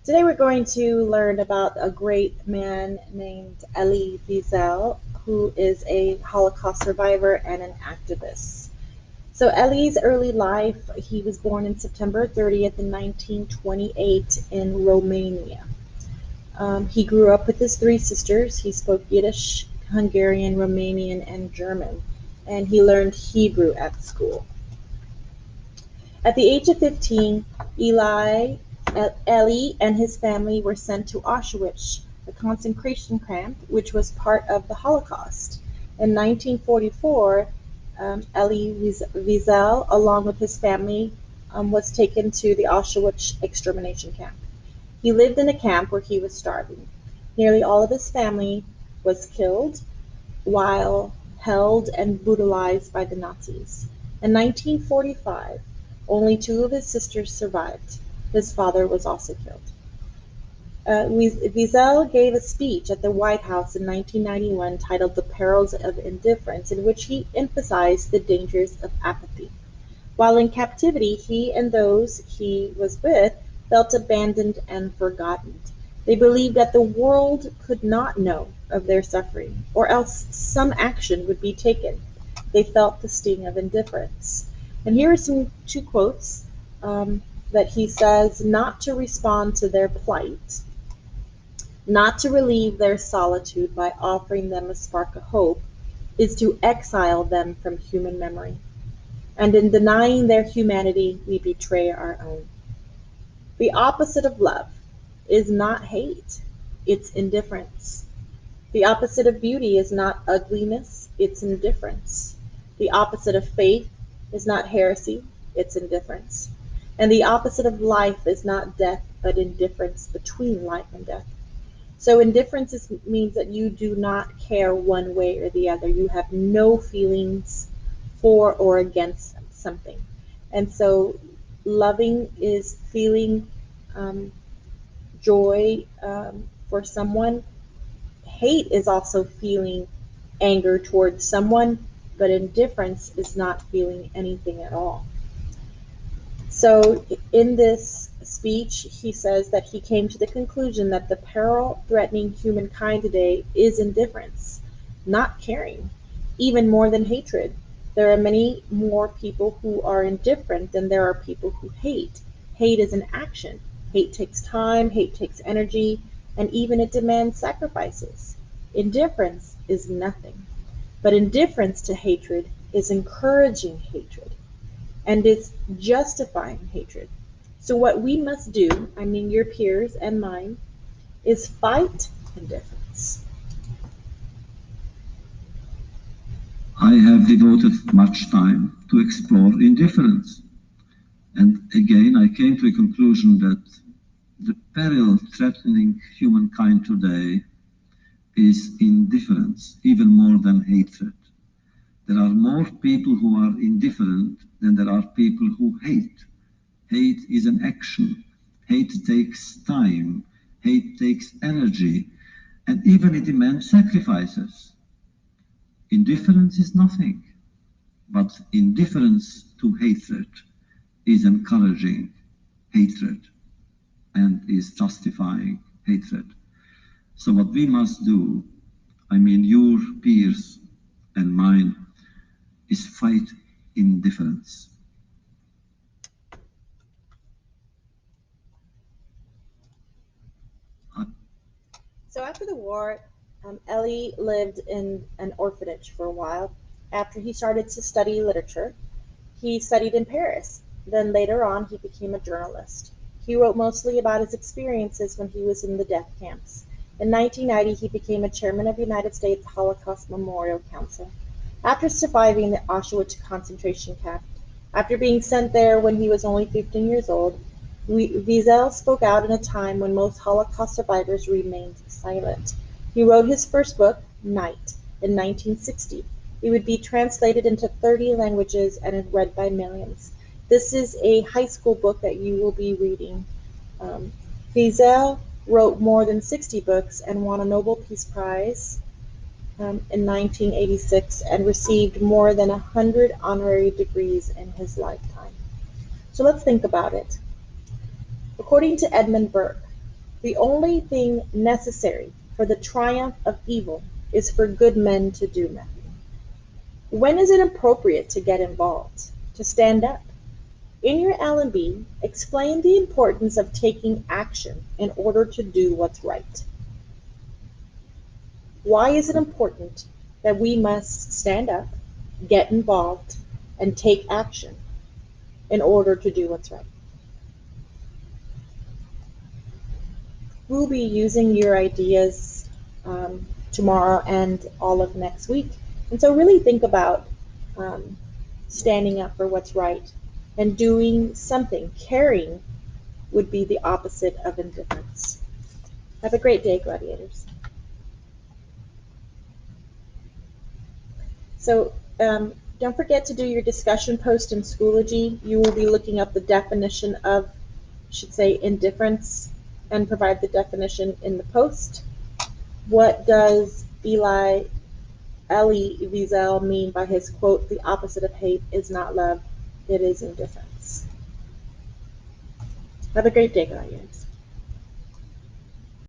Today we're going to learn about a great man named Elie Wiesel, who is a Holocaust survivor and an activist. So Elie's early life, he was born in September 30th in 1928 in Romania. He grew up with his three sisters. He spoke Yiddish, Hungarian, Romanian, and German, and he learned Hebrew at school. At the age of 15, Elie and his family were sent to Auschwitz, a concentration camp which was part of the Holocaust. In 1944, Elie Wiesel, along with his family, was taken to the Auschwitz extermination camp. He lived in a camp where he was starving. Nearly all of his family was killed while held and brutalized by the Nazis. In 1945, only two of his sisters survived. His father was also killed. Wiesel gave a speech at the White House in 1991 titled "The Perils of Indifference," in which he emphasized the dangers of apathy. While in captivity, he and those he was with felt abandoned and forgotten. They believed that the world could not know of their suffering, or else some action would be taken. They felt the sting of indifference. And here are some two quotes that he says: not to respond to their plight, not to relieve their solitude by offering them a spark of hope, is to exile them from human memory. And in denying their humanity, we betray our own. The opposite of love is not hate, it's indifference. The opposite of beauty is not ugliness, it's indifference. The opposite of faith is not heresy, it's indifference. And the opposite of life is not death, but indifference between life and death. So indifference means that you do not care one way or the other. You have no feelings for or against something. And so loving is feeling joy for someone. Hate is also feeling anger towards someone, but indifference is not feeling anything at all. So in this speech, he says that he came to the conclusion that the peril threatening humankind today is indifference, not caring, even more than hatred. There are many more people who are indifferent than there are people who hate. Hate is an action. Hate takes time, hate takes energy, and even it demands sacrifices. Indifference is nothing. But indifference to hatred is encouraging hatred and is justifying hatred. So what we must do, I mean your peers and mine, is fight indifference. I have devoted much time to explore indifference. And again, I came to a conclusion that the peril threatening humankind today is indifference, even more than hatred. There are more people who are indifferent than there are people who hate. Hate is an action. Hate takes time. Hate takes energy. And even it demands sacrifices. Indifference is nothing. But indifference to hatred is encouraging hatred and is justifying hatred. So what we must do, I mean your peers and mine, is fight indifference. So after the war, Elie lived in an orphanage for a while. After he started to study literature, he studied in Paris. Then later on, he became a journalist. He wrote mostly about his experiences when he was in the death camps. In 1990, he became a chairman of the United States Holocaust Memorial Council. After surviving the Auschwitz concentration camp, after being sent there when he was only 15 years old, Wiesel spoke out in a time when most Holocaust survivors remained silent. He wrote his first book, Night, in 1960. It would be translated into 30 languages and is read by millions. This is a high school book that you will be reading. Wiesel wrote more than 60 books and won a Nobel Peace Prize in 1986 and received more than 100 honorary degrees in his lifetime. So let's think about it. According to Edmund Burke, The only thing necessary for the triumph of evil is for good men to do nothing. When is it appropriate to get involved, to stand up? In your L&B, explain the importance of taking action in order to do what's right. Why is it important that we must stand up, get involved, and take action in order to do what's right? We'll be using your ideas tomorrow and all of next week. And so really think about um, standing up for what's right and doing something. Caring would be the opposite of indifference. Have a great day, gladiators. So don't forget to do your discussion post in Schoology. You will be looking up the definition of, I should say, indifference and provide the definition in the post. What does Elie Wiesel mean by his quote, "The opposite of hate is not love, it is indifference"? Have a great day, guys.